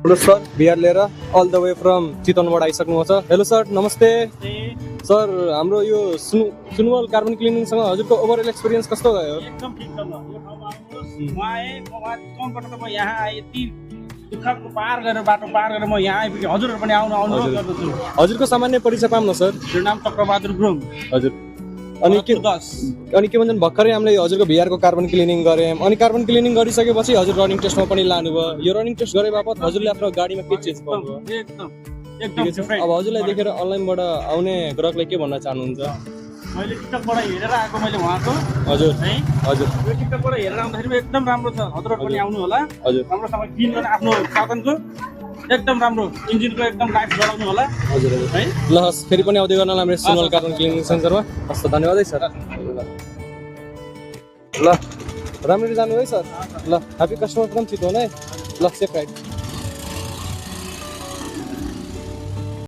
Hello sir, Bihar लिएर all the way from चितवनबाट आइसक्नु छ। Hello sir, नमस्ते सर। हाम्रो यो सुनवल कार्बन क्लिनिङसँग हजुरको ओभरअल एक्सपिरियन्स कस्तो भयो? एकदम ठिक छ ल। यो ठाउँमा आउनुहोस्। म आएँ, कहाँबाट त म यहाँ आएँ, यति दुःखको पार गरेर बाटो पार गरेर म यहाँ आइपुगेँ। हजुरहरू पनि आउनु गर्दछु। हजुरको सामान्य परिचय पाऊँ न सर? मेरो नाम चक्रबहादुर गुरुङ। हजुर, अनि के भन्छन् भर्खरै हामीले हजुरको बिहारको कार्बन क्लिनिङ गऱ्यौँ। अनि कार्बन क्लिनिङ गरिसकेपछि हजुर रनिङ टेस्टमा पनि लानुभयो। यो रनिङ टेस्ट गरे बापत हजुरले आफ्नो गाडीमा के चेन्ज गर्नुभयो? एकदम अब हजुरलाई देखेर अनलाइनबाट आउने ग्राहकलाई के भन्न चाहनुहुन्छ? मैले टिकटकबाट हेरेर आएको मैले उहाँको। हजुर है हजुर, यो टिकटकबाट हेरेर आउँदाखेरि एकदम राम्रो छ। हजुरहरू पनि आउनु होला। हजुर राम्रोसँग क्लिन गर्न आफ्नो साधनको एकदम राम्रो, इन्जिनको एकदम लाइफ बढाउनु होला। हजुर हजुर है ल हस्, फेरि पनि आउँदै गर्नु हाम्रो सुनवल कार्बन क्लिनिङ सेन्टरमा। हस् त, धन्यवाद है सर। ल राम्ररी जानु है सर। ल ह्याप्पी कस्टमर फ्रम चितवन है। ल सेफ राइड।